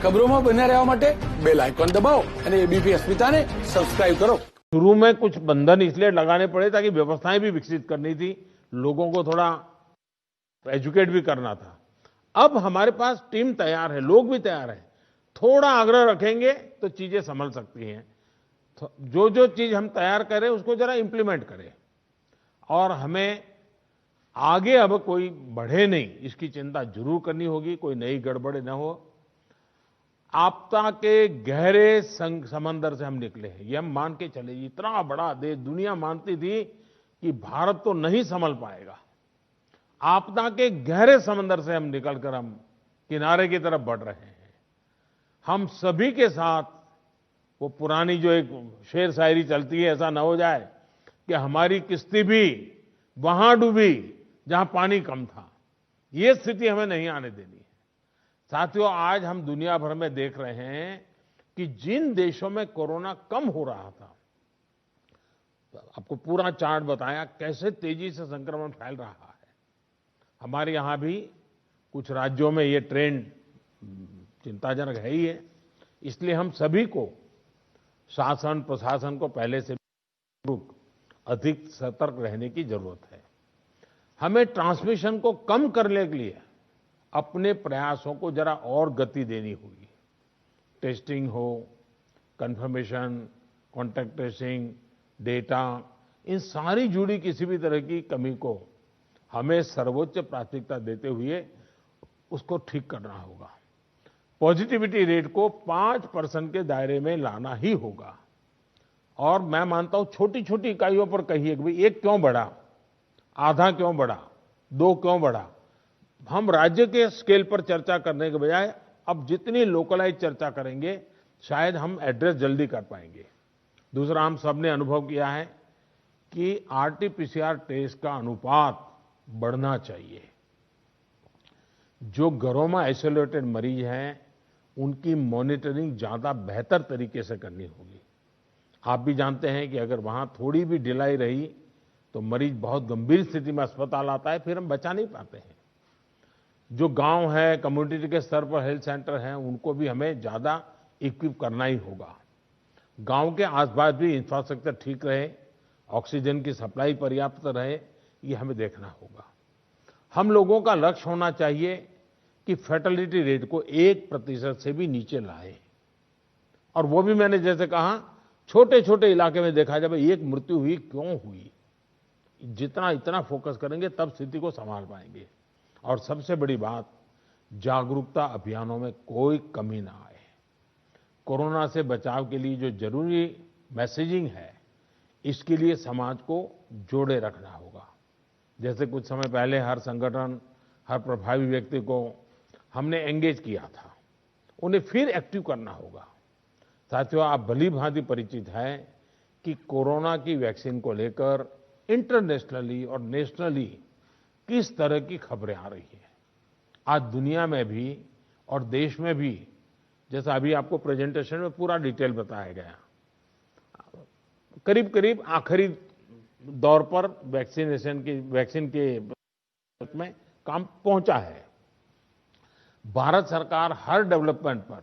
ખબરોમાં બન્યા રહેવા માટે બેલ આઇકોન દબાવો અને એબીપી અસ્મિતાને સબસ્ક્રાઇબ કરો। शुरू में कुछ बंधन इसलिए लगाने पड़े ताकि व्यवस्थाएं भी विकसित करनी थी, लोगों को थोड़ा एजुकेट भी करना था। अब हमारे पास टीम तैयार है, लोग भी तैयार हैं। थोड़ा आग्रह रखेंगे तो चीजें संभल सकती हैं। जो जो चीज हम तैयार करें उसको जरा इंप्लीमेंट करें और हमें आगे अब कोई बढ़े नहीं, इसकी चिंता जरूर करनी होगी, कोई नई गड़बड़ न हो। आपदा के गहरे समंदर से हम निकले हैं, ये हम मान के चले। इतना बड़ा देश, दुनिया मानती थी कि भारत तो नहीं संभल पाएगा। आपदा के गहरे समंदर से हम निकलकर हम किनारे की तरफ बढ़ रहे हैं। हम सभी के साथ वो पुरानी जो एक शेर शायरी चलती है, ऐसा न हो जाए कि हमारी किश्ती भी वहां डूबी जहां पानी कम था। ये स्थिति हमें नहीं आने देनी है। साथियों, आज हम दुनिया भर में देख रहे हैं कि जिन देशों में कोरोना कम हो रहा था, आपको पूरा चार्ट बताया कैसे तेजी से संक्रमण फैल रहा है। हमारे यहां भी कुछ राज्यों में ये ट्रेंड चिंताजनक है ही है। इसलिए हम सभी को, शासन प्रशासन को पहले से अधिक सतर्क रहने की जरूरत है। हमें ट्रांसमिशन को कम करने के लिए अपने प्रयासों को जरा और गति देनी होगी। टेस्टिंग हो, कंफर्मेशन, कॉन्टैक्ट ट्रेसिंग, डेटा, इन सारी जुड़ी किसी भी तरह की कमी को हमें सर्वोच्च प्राथमिकता देते हुए उसको ठीक करना होगा। पॉजिटिविटी रेट को 5% के दायरे में लाना ही होगा। और मैं मानता हूं छोटी छोटी इकाइयों पर कहिए कि भाई 1 क्यों बढ़ा, आधा क्यों बढ़ा, 2 क्यों बढ़ा। हम राज्य के स्केल पर चर्चा करने के बजाय अब जितनी लोकलाइज चर्चा करेंगे शायद हम एड्रेस जल्दी कर पाएंगे। दूसरा, हम सबने अनुभव किया है कि आरटीपीसीआर टेस्ट का अनुपात बढ़ना चाहिए। जो घरों में आइसोलेटेड मरीज हैं उनकी मॉनिटरिंग ज्यादा बेहतर तरीके से करनी होगी। आप भी जानते हैं कि अगर वहां थोड़ी भी ढिलाई रही तो मरीज बहुत गंभीर स्थिति में अस्पताल आता है, फिर हम बचा नहीं पाते हैं। जो गांव है, कम्युनिटी के स्तर पर हेल्थ सेंटर हैं, उनको भी हमें ज्यादा इक्विप करना ही होगा। गांव के आसपास भी इंफ्रास्ट्रक्चर ठीक रहे, ऑक्सीजन की सप्लाई पर्याप्त रहे, ये हमें देखना होगा। हम लोगों का लक्ष्य होना चाहिए कि फैटेलिटी रेट को 1% से भी नीचे लाए। और वो भी मैंने जैसे कहा, छोटे छोटे इलाके में देखा जाए एक मृत्यु हुई क्यों हुई, जितना इतना फोकस करेंगे तब स्थिति को संभाल पाएंगे। और सबसे बड़ी बात, जागरूकता अभियानों में कोई कमी ना आए। कोरोना से बचाव के लिए जो जरूरी मैसेजिंग है, इसके लिए समाज को जोड़े रखना होगा। जैसे कुछ समय पहले हर संगठन, हर प्रभावी व्यक्ति को हमने एंगेज किया था, उन्हें फिर एक्टिव करना होगा। साथियों, आप भली भांति परिचित हैं कि कोरोना की वैक्सीन को लेकर इंटरनेशनली और नेशनली किस तरह की खबरें आ रही हैं। आज दुनिया में भी और देश में भी, जैसा अभी आपको प्रेजेंटेशन में पूरा डिटेल बताया गया, करीब करीब आखिरी दौर पर वैक्सीन के में काम पहुंचा है। भारत सरकार हर डेवलपमेंट पर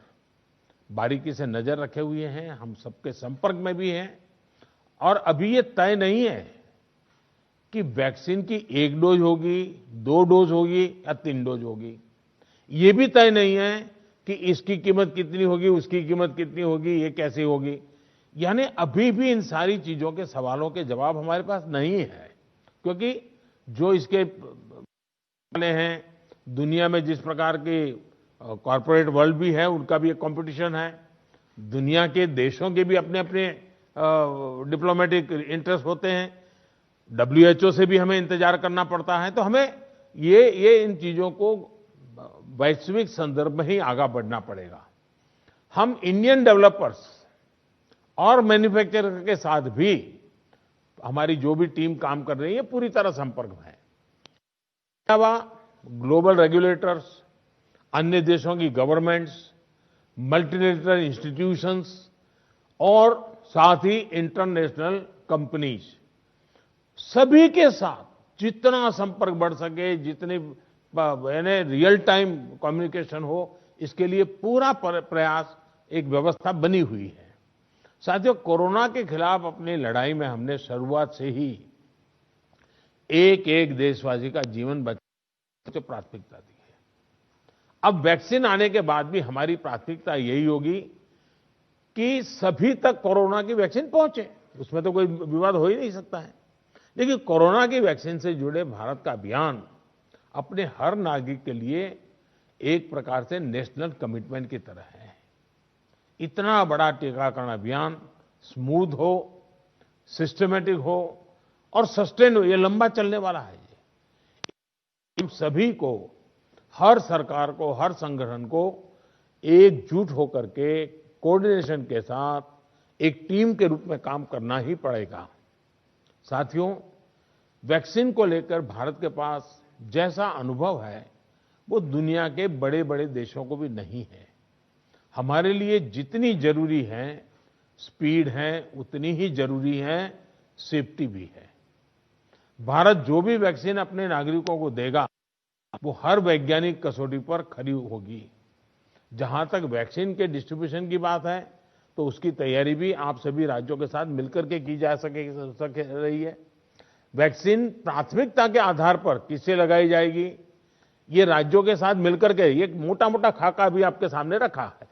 बारीकी से नजर रखे हुए हैं, हम सबके संपर्क में भी हैं। और अभी ये तय नहीं है कि वैक्सीन की 1 डोज होगी, 2 डोज होगी या 3 डोज होगी। ये भी तय नहीं है कि इसकी कीमत कितनी होगी, उसकी कीमत कितनी होगी, ये कैसे होगी। यानी अभी भी इन सारी चीजों के सवालों के जवाब हमारे पास नहीं है, क्योंकि जो इसके वाले हैं, दुनिया में जिस प्रकार के कॉर्पोरेट वर्ल्ड भी है, उनका भी एक कंपटीशन है। दुनिया के देशों के भी अपने अपने डिप्लोमेटिक इंटरेस्ट होते हैं। WHO से भी हमें इंतजार करना पड़ता है। तो हमें ये इन चीजों को वैश्विक संदर्भ में ही आगे बढ़ना पड़ेगा। हम इंडियन डेवलपर्स और मैन्युफैक्चरर के साथ भी हमारी जो भी टीम काम कर रही है पूरी तरह संपर्क में है। अलावा ग्लोबल रेगुलेटर्स, अन्य देशों की गवर्नमेंट्स, मल्टीलेटरल इंस्टीट्यूशंस और साथ ही इंटरनेशनल कंपनीज, सभी के साथ जितना संपर्क बढ़ सके, जितनी यानी रियल टाइम कम्युनिकेशन हो, इसके लिए पूरा प्रयास, एक व्यवस्था बनी हुई है। साथियों, कोरोना के खिलाफ अपनी लड़ाई में हमने शुरुआत से ही एक एक देशवासी का जीवन बचाने को प्राथमिकता दी है। अब वैक्सीन आने के बाद भी हमारी प्राथमिकता यही होगी कि सभी तक कोरोना की वैक्सीन पहुंचे। उसमें तो कोई विवाद हो ही नहीं सकता है। लेकिन कोरोना की वैक्सीन से जुड़े भारत का अभियान अपने हर नागरिक के लिए एक प्रकार से नेशनल कमिटमेंट की तरह है। इतना बड़ा टीकाकरण अभियान स्मूथ हो, सिस्टमैटिक हो और सस्टेन हो, ये लंबा चलने वाला है। हम सभी को, हर सरकार को, हर संगठन को एकजुट होकर के कोऑर्डिनेशन के साथ एक टीम के रूप में काम करना ही पड़ेगा। साथियों, वैक्सीन को लेकर भारत के पास जैसा अनुभव है वो दुनिया के बड़े बड़े देशों को भी नहीं है। हमारे लिए जितनी जरूरी है स्पीड है, उतनी ही जरूरी है सेफ्टी भी है। भारत जो भी वैक्सीन अपने नागरिकों को देगा वो हर वैज्ञानिक कसौटी पर खरी होगी। जहां तक वैक्सीन के डिस्ट्रीब्यूशन की बात है तो उसकी तैयारी भी आप सभी राज्यों के साथ मिलकर के की जा सके रही है। वैक्सीन प्राथमिकता के आधार पर किससे लगाई जाएगी, ये राज्यों के साथ मिलकर के एक मोटा-मोटा खाका भी आपके सामने रखा है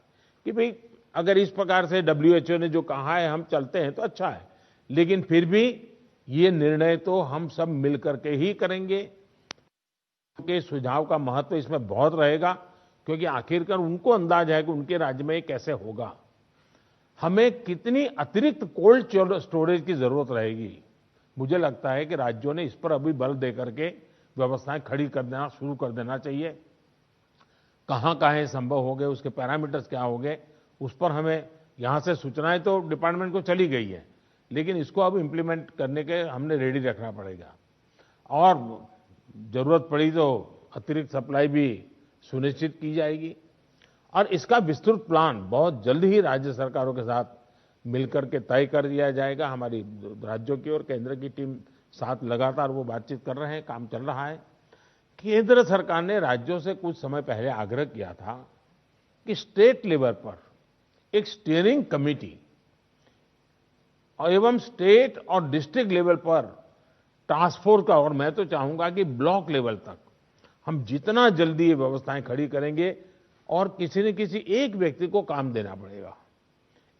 कि भाई अगर इस प्रकार से WHO ने जो कहा है हम चलते हैं तो अच्छा है, लेकिन फिर भी ये निर्णय तो हम सब मिलकर के ही करेंगे। उनके सुझाव का महत्व इसमें बहुत रहेगा क्योंकि आखिरकार उनको अंदाज है कि उनके राज्य में ये कैसे होगा। हमें कितनी अतिरिक्त कोल्ड स्टोरेज की जरूरत रहेगी, मुझे लगता है कि राज्यों ने इस पर अभी बल देकर के व्यवस्थाएं खड़ी कर देना शुरू कर देना चाहिए। कहाँ संभव हो गए, उसके पैरामीटर्स क्या हो गए, उस पर हमें यहाँ से सूचनाएं तो डिपार्टमेंट को चली गई है, लेकिन इसको अब इम्प्लीमेंट करने के हमने रेडी रखना पड़ेगा और जरूरत पड़ी तो अतिरिक्त सप्लाई भी सुनिश्चित की जाएगी। और इसका विस्तृत प्लान बहुत जल्द ही राज्य सरकारों के साथ मिलकर के तय कर दिया जाएगा। हमारी राज्यों की और केंद्र की टीम साथ लगातार वो बातचीत कर रहे हैं, काम चल रहा है। केंद्र सरकार ने राज्यों से कुछ समय पहले आग्रह किया था कि स्टेट लेवल पर एक स्टीयरिंग कमेटी और एवं स्टेट और डिस्ट्रिक्ट लेवल पर टास्क फोर्स का, और मैं तो चाहूंगा कि ब्लॉक लेवल तक हम जितना जल्दी ये व्यवस्थाएं खड़ी करेंगे और किसी न किसी एक व्यक्ति को काम देना पड़ेगा।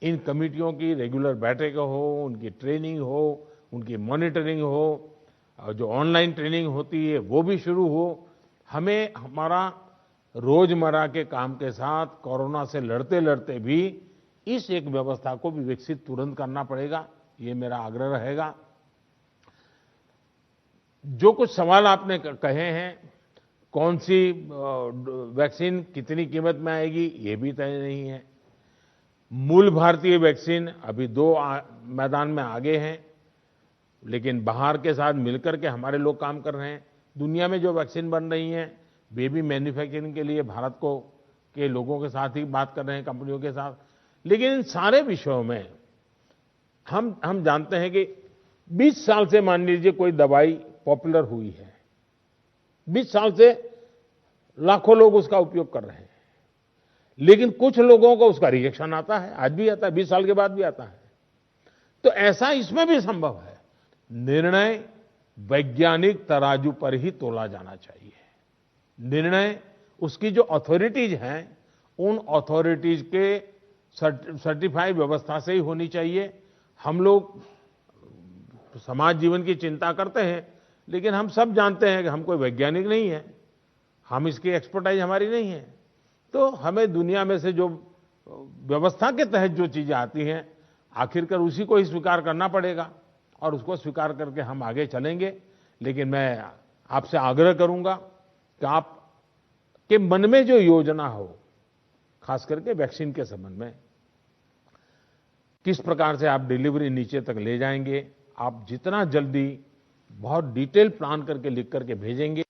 इन कमेटियों की रेगुलर बैठकें हो, उनकी ट्रेनिंग हो, उनकी मॉनिटरिंग हो, और जो ऑनलाइन ट्रेनिंग होती है वो भी शुरू हो। हमें हमारा रोजमर्रा के काम के साथ कोरोना से लड़ते लड़ते भी इस एक व्यवस्था को भी विकसित तुरंत करना पड़ेगा, ये मेरा आग्रह रहेगा। जो कुछ सवाल आपने कहे हैं, कौन सी वैक्सीन कितनी कीमत में आएगी ये भी तय नहीं है। मूल भारतीय वैक्सीन अभी दो मैदान में आगे हैं, लेकिन बाहर के साथ मिलकर के हमारे लोग काम कर रहे हैं। दुनिया में जो वैक्सीन बन रही हैं वे भी मैन्युफैक्चरिंग के लिए भारत को के लोगों के साथ ही बात कर रहे हैं, कंपनियों के साथ। लेकिन इन सारे विषयों में हम जानते हैं कि 20 साल से मान लीजिए कोई दवाई पॉपुलर हुई है, 20 साल से लाखों लोग उसका उपयोग कर रहे हैं, लेकिन कुछ लोगों को उसका रिएक्शन आता है, आज भी आता है, 20 साल के बाद भी आता है। तो ऐसा इसमें भी संभव है। निर्णय वैज्ञानिक तराजू पर ही तोला जाना चाहिए। निर्णय उसकी जो अथॉरिटीज हैं उन अथॉरिटीज के सर्टिफाइड व्यवस्था से ही होनी चाहिए। हम लोग समाज जीवन की चिंता करते हैं, लेकिन हम सब जानते हैं कि हम कोई वैज्ञानिक नहीं है, हम इसकी एक्सपर्टाइज हमारी नहीं है। तो हमें दुनिया में से जो व्यवस्था के तहत जो चीजें आती हैं आखिरकार उसी को ही स्वीकार करना पड़ेगा और उसको स्वीकार करके हम आगे चलेंगे। लेकिन मैं आपसे आग्रह करूंगा कि आप के मन में जो योजना हो, खास करके वैक्सीन के संबंध में, किस प्रकार से आप डिलीवरी नीचे तक ले जाएंगे, आप जितना जल्दी बहुत डिटेल प्लान करके लिख करके भेजेंगे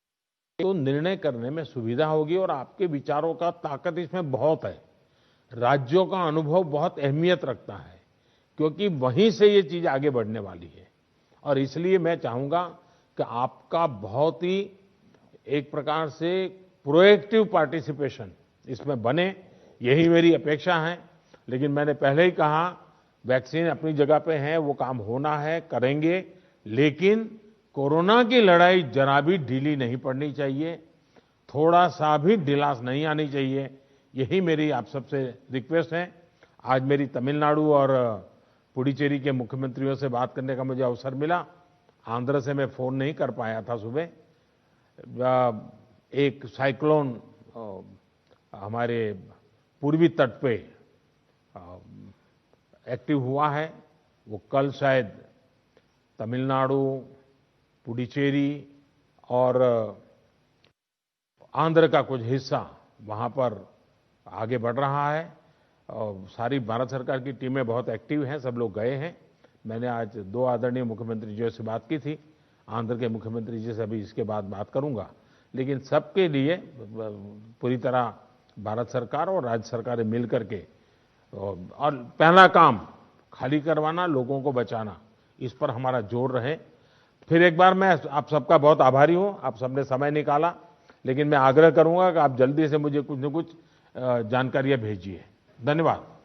तो निर्णय करने में सुविधा होगी। और आपके विचारों का ताकत इसमें बहुत है। राज्यों का अनुभव बहुत अहमियत रखता है क्योंकि वहीं से ये चीज आगे बढ़ने वाली है। और इसलिए मैं चाहूंगा कि आपका बहुत ही एक प्रकार से प्रोएक्टिव पार्टिसिपेशन इसमें बने, यही मेरी अपेक्षा है। लेकिन मैंने पहले ही कहा, वैक्सीन अपनी जगह पे है, वो काम होना है, करेंगे, लेकिन कोरोना की लड़ाई जरा भी ढीली नहीं पड़नी चाहिए, थोड़ा सा भी ढिलास नहीं आनी चाहिए। यही मेरी आप सबसे रिक्वेस्ट है। आज मेरी तमिलनाडु और पुडुचेरी के मुख्यमंत्रियों से बात करने का मुझे अवसर मिला। आंध्र से मैं फोन नहीं कर पाया था सुबह। एक साइक्लोन हमारे पूर्वी तट पे एक्टिव हुआ है। वो कल शायद तमिलनाडु, पुडुचेरी और आंध्र का कुछ हिस्सा वहाँ पर आगे बढ़ रहा है। और सारी भारत सरकार की टीमें बहुत एक्टिव हैं, सब लोग गए हैं। मैंने आज 2 आदरणीय मुख्यमंत्री जी से बात की थी, आंध्र के मुख्यमंत्री जी से अभी इसके बाद बात करूंगा। लेकिन सबके लिए पूरी तरह भारत सरकार और राज्य सरकारें मिल करके, और पहला काम खाली करवाना, लोगों को बचाना, इस पर हमारा जोर रहे। फिर एक बार मैं आप सबका बहुत आभारी हूं, आप सबने समय निकाला। लेकिन मैं आग्रह करूंगा कि आप जल्दी से मुझे कुछ न कुछ जानकारियां भेजिए। धन्यवाद।